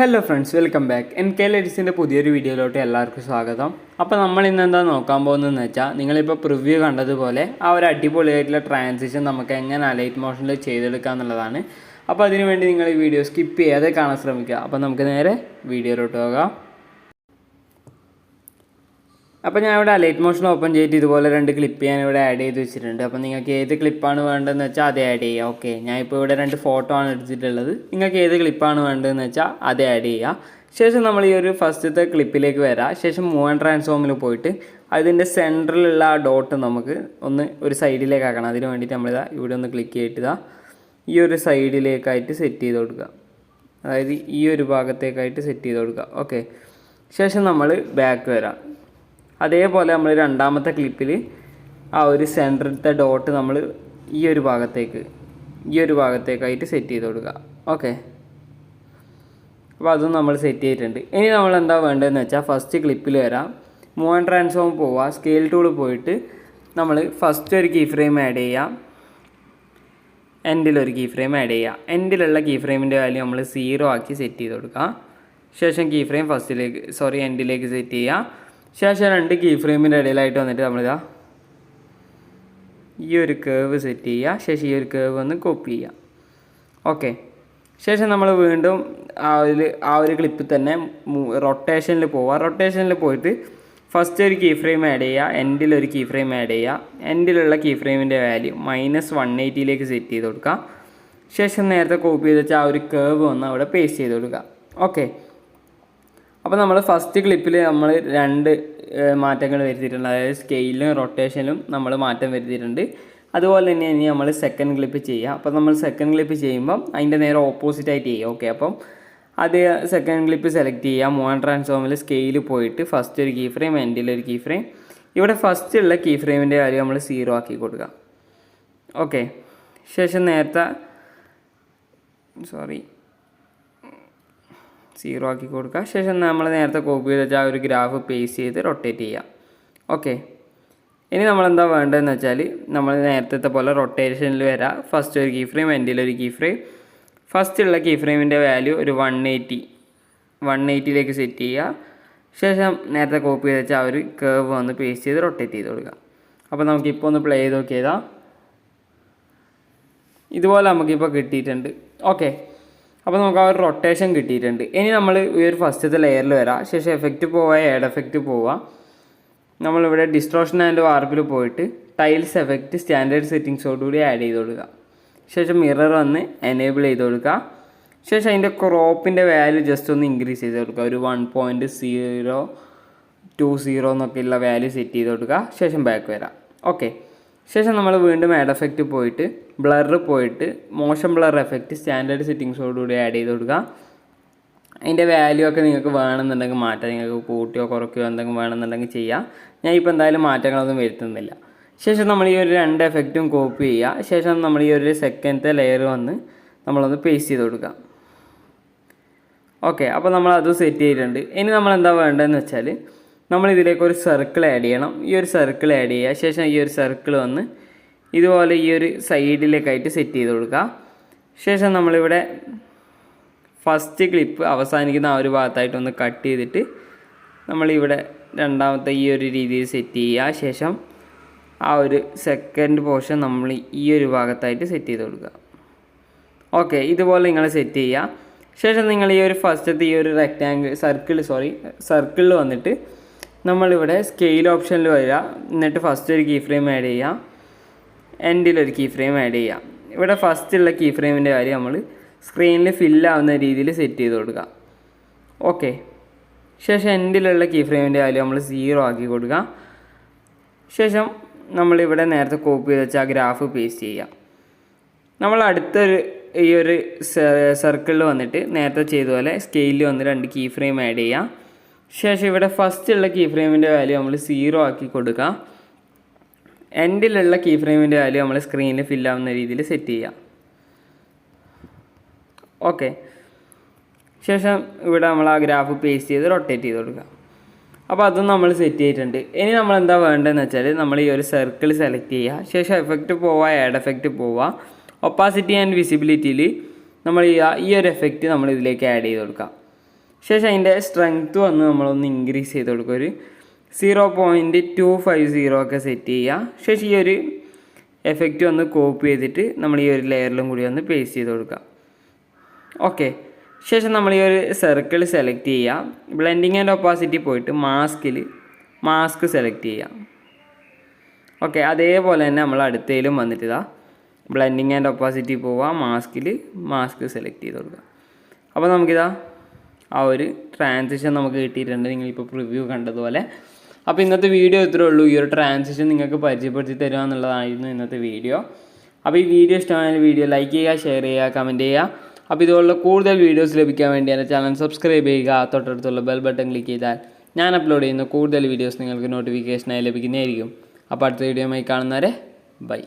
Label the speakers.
Speaker 1: Hello friends, welcome back. NKL EDITSൻ്റെ പുതിയൊരു വീഡിയോയിലോട്ട് എല്ലാവർക്കും സ്വാഗതം. അപ്പോൾ നമ്മൾ ഇന്ന് എന്താ നോക്കാൻ പോകുന്നതെന്ന് വെച്ചാൽ, നിങ്ങളിപ്പോൾ പ്രിവ്യൂ കണ്ടതുപോലെ ആ ഒരു അടിപൊളിയായിട്ടുള്ള ട്രാൻസിഷൻ നമുക്ക് എങ്ങനെ അലൈറ്റ് മോഷനിൽ ചെയ്തെടുക്കുക എന്നുള്ളതാണ്. അപ്പോൾ അതിനുവേണ്ടി നിങ്ങൾ ഈ വീഡിയോ സ്കിപ്പ് ചെയ്യാതെ കാണാൻ ശ്രമിക്കുക. അപ്പോൾ നമുക്ക് നേരെ വീഡിയോയിലോട്ട് പോകാം. അപ്പോൾ ഞാൻ ഇവിടെ അലൈറ്റ് മോഷൻ ഓപ്പൺ ചെയ്തിട്ട് ഇതുപോലെ 2 ക്ലിപ്പ് ഞാൻ ഇവിടെ ആഡ് ചെയ്ത് വെച്ചിട്ടുണ്ട്. അപ്പോൾ നിങ്ങൾക്ക് ഏത് ക്ലിപ്പാണ് വേണ്ടതെന്ന് വെച്ചാൽ അത് ആഡ് ചെയ്യുക. ഓക്കെ, ഞാനിപ്പോൾ ഇവിടെ 2 ഫോട്ടോ ആണ് എടുത്തിട്ടുള്ളത്. നിങ്ങൾക്ക് ഏത് ക്ലിപ്പാണ് വേണ്ടതെന്ന് വെച്ചാൽ അത് ആഡ് ചെയ്യുക. ശേഷം നമ്മൾ ഈ ഒരു ഫസ്റ്റത്തെ ക്ലിപ്പിലേക്ക് വരാം. ശേഷം മൂവ് ആൻഡ് ട്രാൻസ്ഫോമിൽ പോയിട്ട് അതിൻ്റെ സെൻറ്ററിലുള്ള ആ ഡോട്ട് നമുക്ക് ഒരു സൈഡിലേക്ക് ആക്കണം. അതിന് വേണ്ടിയിട്ട് നമ്മളിതാ ഇവിടെ ഒന്ന് ക്ലിക്ക് ചെയ്തിട്ട് ഈ ഒരു സൈഡിലേക്കായിട്ട് സെറ്റ് ചെയ്ത് കൊടുക്കുക. അതായത് ഈ ഒരു ഭാഗത്തേക്കായിട്ട് സെറ്റ് ചെയ്ത് കൊടുക്കുക. ഓക്കെ, ശേഷം നമ്മൾ ബാക്ക് വരാം. അതേപോലെ നമ്മൾ രണ്ടാമത്തെ ക്ലിപ്പിൽ ആ ഒരു സെൻറ്ററിലത്തെ ഡോട്ട് നമ്മൾ ഈ ഒരു ഭാഗത്തേക്കായിട്ട് സെറ്റ് ചെയ്ത് കൊടുക്കുക. ഓക്കെ, അപ്പോൾ അതും നമ്മൾ സെറ്റ് ചെയ്തിട്ടുണ്ട്. ഇനി നമ്മൾ എന്താ വേണ്ടതെന്ന് വെച്ചാൽ, ഫസ്റ്റ് ക്ലിപ്പിൽ വരാം, മൂവ് ആൻഡ് ട്രാൻസ്ഫോം പോവുക, സ്കെയിൽ ടൂൾ പോയിട്ട് നമ്മൾ ഫസ്റ്റ് ഒരു കീ ഫ്രെയിം ആഡ് ചെയ്യാം, എൻഡിലൊരു കീ ഫ്രെയിം ആഡ് ചെയ്യുക. എൻഡിലുള്ള കീ ഫ്രെയിമിൻ്റെ വാല്യൂ നമ്മൾ 0 ആക്കി സെറ്റ് ചെയ്ത് കൊടുക്കുക. ശേഷം കീ ഫ്രെയിം എൻഡിലേക്ക് സെറ്റ് ചെയ്യുക. ശേഷം 2 കീ ഫ്രെയിമിൻ്റെ ഇടയിലായിട്ട് വന്നിട്ട് നമ്മളിതാ ഈ ഒരു കേവ് സെറ്റ് ചെയ്യുക. ശേഷം ഈ ഒരു കേവ് ഒന്ന് കോപ്പി ചെയ്യുക. ഓക്കെ, ശേഷം നമ്മൾ വീണ്ടും ആ ഒരു ക്ലിപ്പിൽ തന്നെ റൊട്ടേഷനിൽ പോവുക. റൊട്ടേഷനിൽ പോയിട്ട് ഫസ്റ്റ് ഒരു കീ ഫ്രെയിം ആഡ് ചെയ്യുക, എൻഡിലൊരു കീ ഫ്രെയിം ആഡ് ചെയ്യുക. എൻഡിലുള്ള കീ ഫ്രെയിമിൻ്റെ വാല്യൂ -180 സെറ്റ് ചെയ്ത് കൊടുക്കുക. ശേഷം നേരത്തെ കോപ്പി ചെയ്ത് വെച്ചാൽ ആ ഒരു കേവ് ഒന്ന് അവിടെ പേസ്റ്റ് ചെയ്ത് കൊടുക്കുക. ഓക്കെ, അപ്പോൾ നമ്മൾ ഫസ്റ്റ് ക്ലിപ്പിൽ നമ്മൾ 2 മാറ്റങ്ങൾ വരുത്തിയിട്ടുണ്ട്. അതായത് സ്കെയിലും റൊട്ടേഷനിലും നമ്മൾ മാറ്റം വരുത്തിയിട്ടുണ്ട്. അതുപോലെ തന്നെ ഇനി നമ്മൾ സെക്കൻഡ് ക്ലിപ്പ് ചെയ്യുക. അപ്പോൾ നമ്മൾ സെക്കൻഡ് ക്ലിപ്പ് ചെയ്യുമ്പം അതിൻ്റെ നേരെ ഓപ്പോസിറ്റായിട്ട് ചെയ്യുക. ഓക്കെ, അപ്പം അത് സെക്കൻഡ് ക്ലിപ്പ് സെലക്ട് ചെയ്യുക. മൂവ് ആൻഡ് ട്രാൻസ്ഫോമിൽ സ്കെയിൽ പോയിട്ട് ഫസ്റ്റ് ഒരു കീ ഫ്രെയിം, എൻഡിലൊരു കീ ഫ്രെയിം. ഇവിടെ ഫസ്റ്റുള്ള കീ ഫ്രെയിമിൻ്റെ കാര്യം നമ്മൾ 0 ആക്കി കൊടുക്കുക. ഓക്കെ, ശേഷം 0 ആക്കി കൊടുക്കുക. ശേഷം നമ്മൾ നേരത്തെ കോപ്പി ചെയ്ത് വെച്ചാൽ ആ ഒരു ഗ്രാഫ് പേസ്റ്റ് ചെയ്ത് റൊട്ടേറ്റ് ചെയ്യുക. ഓക്കെ, ഇനി നമ്മളെന്താ വേണ്ടതെന്ന് വെച്ചാൽ, നമ്മൾ നേരത്തെ പോലെ റൊട്ടേഷനിൽ വരാം. ഫസ്റ്റ് ഒരു കീ ഫ്രെയിം, എൻഡിലൊരു കീ ഫ്രെയിം. ഫസ്റ്റുള്ള കീ ഫ്രെയിമിൻ്റെ വാല്യൂ ഒരു 180ലേക്ക് സെറ്റ് ചെയ്യുക. ശേഷം നേരത്തെ കോപ്പി ചെയ്ത് വെച്ചാൽ ആ ഒരു കേവ് വന്ന് പേസ്റ്റ് ചെയ്ത് റൊട്ടേറ്റ് ചെയ്ത് കൊടുക്കുക. അപ്പോൾ നമുക്കിപ്പോൾ ഒന്ന് പ്ലേ ചെയ്ത് നോക്കിയതാ, ഇതുപോലെ നമുക്കിപ്പോൾ കിട്ടിയിട്ടുണ്ട്. ഓക്കെ, അപ്പോൾ നമുക്ക് ആ ഒരു റൊട്ടേഷൻ കിട്ടിയിട്ടുണ്ട്. ഇനി നമ്മൾ ഈ ഒരു ഫസ്റ്റത്തെ ലെയറിൽ വരാം. ശേഷം എഫക്റ്റ് പോവുക, ആഡ് എഫക്റ്റ് പോവുക. നമ്മളിവിടെ ഡിസ്ട്രോഷൻ ആൻഡ് വാർപ്പിൽ പോയിട്ട് ടൈൽസ് എഫക്റ്റ് സ്റ്റാൻഡേർഡ് സെറ്റിങ്സോടുകൂടി ആഡ് ചെയ്ത് കൊടുക്കുക. ശേഷം മിറർ വന്ന് എനേബിൾ ചെയ്ത് കൊടുക്കുക. ശേഷം അതിൻ്റെ ക്രോപ്പിൻ്റെ വാല്യൂ ജസ്റ്റ് ഒന്ന് ഇൻക്രീസ് ചെയ്ത് കൊടുക്കുക. ഒരു 1.020 എന്നൊക്കെയുള്ള വാല്യൂ സെറ്റ് ചെയ്ത് കൊടുക്കുക. ശേഷം ബാക്ക് വരാം. ഓക്കെ, ശേഷം നമ്മൾ വീണ്ടും ആഡ് എഫക്റ്റ് പോയിട്ട് ബ്ലർ പോയിട്ട് മോഷൻ ബ്ലർ എഫക്റ്റ് സ്റ്റാൻഡേർഡ് സെറ്റിങ്സോടുകൂടി ആഡ് ചെയ്ത് കൊടുക്കുക. അതിൻ്റെ വാല്യൂ ഒക്കെ നിങ്ങൾക്ക് വേണമെന്നുണ്ടെങ്കിൽ മാറ്റാം. നിങ്ങൾക്ക് കൂട്ടിയോ കുറയ്ക്കുകയോ എന്തെങ്കിലും വേണമെന്നുണ്ടെങ്കിൽ ചെയ്യാം. ഞാൻ ഇപ്പോൾ എന്തായാലും മാറ്റങ്ങളൊന്നും വരുത്തുന്നില്ല. ശേഷം നമ്മൾ ഈ ഒരു 2 എഫക്റ്റും കോപ്പി ചെയ്യുക. ശേഷം നമ്മൾ ഈ ഒരു സെക്കൻഡത്തെ ലെയർ വന്ന് നമ്മളൊന്ന് പേസ്റ്റ് ചെയ്ത് കൊടുക്കുക. ഓക്കെ, അപ്പോൾ നമ്മളത് സെറ്റ് ചെയ്തിട്ടുണ്ട്. ഇനി നമ്മൾ എന്താ വേണ്ടതെന്ന് വെച്ചാൽ, നമ്മൾ ഇതിലേക്ക് ഒരു സർക്കിൾ ആഡ് ചെയ്യണം. ഈ ഒരു സർക്കിൾ ആഡ് ചെയ്യുക. ശേഷം ഈ ഒരു സർക്കിൾ വന്ന് ഇതുപോലെ ഈ ഒരു സൈഡിലേക്കായിട്ട് സെറ്റ് ചെയ്ത് കൊടുക്കുക. ശേഷം നമ്മളിവിടെ ഫസ്റ്റ് ക്ലിപ്പ് അവസാനിക്കുന്ന ആ ഒരു ഭാഗത്തായിട്ടൊന്ന് കട്ട് ചെയ്തിട്ട് നമ്മളിവിടെ രണ്ടാമത്തെ ഈ ഒരു രീതിയിൽ സെറ്റ് ചെയ്യുക. ശേഷം ആ ഒരു സെക്കൻഡ് പോർഷൻ നമ്മൾ ഈ ഒരു ഭാഗത്തായിട്ട് സെറ്റ് ചെയ്ത് കൊടുക്കുക. ഓക്കെ, ഇതുപോലെ നിങ്ങൾ സെറ്റ് ചെയ്യുക. ശേഷം നിങ്ങൾ ഈ ഒരു ഫസ്റ്റത്തെ ഈ ഒരു സർക്കിളിൽ വന്നിട്ട് നമ്മളിവിടെ സ്കെയിൽ ഓപ്ഷനിൽ വരിക. എന്നിട്ട് ഫസ്റ്റ് ഒരു കീ ഫ്രെയിം ആഡ് ചെയ്യുക, എൻഡിലൊരു കീ ഫ്രെയിം ആഡ് ചെയ്യുക. ഇവിടെ ഫസ്റ്റുള്ള കീ ഫ്രെയിമിൻ്റെ കാര്യം നമ്മൾ സ്ക്രീനിൽ ഫില്ലാവുന്ന രീതിയിൽ സെറ്റ് ചെയ്ത് കൊടുക്കുക. ഓക്കെ, ശേഷം എൻഡിലുള്ള കീ ഫ്രെയിമിൻ്റെ കാര്യം നമ്മൾ 0 ആക്കി കൊടുക്കുക. ശേഷം നമ്മളിവിടെ നേരത്തെ കോപ്പി ചെയ്ത് വെച്ചാൽ ആ ഗ്രാഫ് പേസ്റ്റ് ചെയ്യുക. നമ്മൾ ഈ ഒരു സർക്കിളിൽ വന്നിട്ട് നേരത്തെ ചെയ്ത പോലെ സ്കെയിലിൽ വന്ന് 2 കീ ഫ്രെയിം ആഡ് ചെയ്യുക. ശേഷം ഇവിടെ ഫസ്റ്റുള്ള കീ ഫ്രെയിമിൻ്റെ വാല്യൂ നമ്മൾ 0 ആക്കി കൊടുക്കുക. എൻഡിലുള്ള കീ ഫ്രെയിമിൻ്റെ വാല്യൂ നമ്മൾ സ്ക്രീനിൽ ഫില്ലാവുന്ന രീതിയിൽ സെറ്റ് ചെയ്യുക. ഓക്കെ, ശേഷം ഇവിടെ നമ്മൾ ആ ഗ്രാഫ് പേസ്റ്റ് ചെയ്ത് റൊട്ടേറ്റ് ചെയ്ത് കൊടുക്കുക. അപ്പോൾ അതും നമ്മൾ സെറ്റ് ചെയ്തിട്ടുണ്ട്. ഇനി നമ്മൾ എന്താ വേണ്ടതെന്ന് വെച്ചാൽ, നമ്മൾ ഈ ഒരു സർക്കിൾ സെലക്ട് ചെയ്യുക. ശേഷം എഫക്റ്റ് പോവുക, ആഡ് എഫക്റ്റ് പോവുക. ഒപ്പാസിറ്റി ആൻഡ് വിസിബിലിറ്റിയിൽ നമ്മൾ ഈ ഒരു എഫക്റ്റ് നമ്മൾ ഇതിലേക്ക് ആഡ് ചെയ്ത് കൊടുക്കാം. ശേഷം അതിൻ്റെ സ്ട്രെങ്ത്ത് വന്ന് നമ്മളൊന്ന് ഇൻക്രീസ് ചെയ്ത് കൊടുക്കുക. ഒരു 0.250 ഒക്കെ സെറ്റ് ചെയ്യുക. ശേഷം ഈ ഒരു എഫക്റ്റ് ഒന്ന് കോപ്പി ചെയ്തിട്ട് നമ്മൾ ഈ ഒരു ലെയറിലും കൂടി ഒന്ന് പേസ്റ്റ് ചെയ്ത് കൊടുക്കുക. ഓക്കെ. ശേഷം നമ്മൾ ഈ ഒരു സർക്കിൾ സെലക്ട് ചെയ്യുക. ബ്ലെൻഡിങ് ആൻഡ് ഒപ്പാസിറ്റി പോയിട്ട് മാസ്ക് സെലക്ട് ചെയ്യുക. ഓക്കെ. അതേപോലെ തന്നെ നമ്മൾ അടുത്തതിലും വന്നിട്ട് ഇതാ ബ്ലെൻഡിങ് ആൻഡ് ഒപ്പാസിറ്റി പോവുക, മാസ്ക് സെലക്ട് ചെയ്ത് കൊടുക്കുക. അപ്പോൾ നമുക്കിതാ ആ ഒരു ട്രാൻസിഷൻ നമുക്ക് കിട്ടിയിട്ടുണ്ട്, നിങ്ങളിപ്പോൾ പ്രിവ്യൂ കണ്ടതുപോലെ. അപ്പോൾ ഇന്നത്തെ വീഡിയോ ഇത്രേ ഉള്ളൂ. ഈ ഒരു ട്രാൻസിഷൻ നിങ്ങൾക്ക് പരിചയപ്പെടുത്തി തരിക എന്നുള്ളതായിരുന്നു ഇന്നത്തെ വീഡിയോ. അപ്പോൾ ഈ വീഡിയോ ഇഷ്ടമായ വീഡിയോ ലൈക്ക് ചെയ്യുക, ഷെയർ ചെയ്യുക, കമൻറ്റ് ചെയ്യുക. അപ്പോൾ ഇതുപോലുള്ള കൂടുതൽ വീഡിയോസ് ലഭിക്കാൻ വേണ്ടി എൻ്റെ ചാനൽ സബ്സ്ക്രൈബ് ചെയ്യുക. തൊട്ടടുത്തുള്ള ബെൽ ബട്ടൺ ക്ലിക്ക് ചെയ്താൽ ഞാൻ അപ്ലോഡ് ചെയ്യുന്ന കൂടുതൽ വീഡിയോസ് നിങ്ങൾക്ക് നോട്ടിഫിക്കേഷനായി ലഭിക്കുന്നതായിരിക്കും. അപ്പോൾ അടുത്ത വീഡിയോയുമായി കാണുന്നവരെ ബൈ.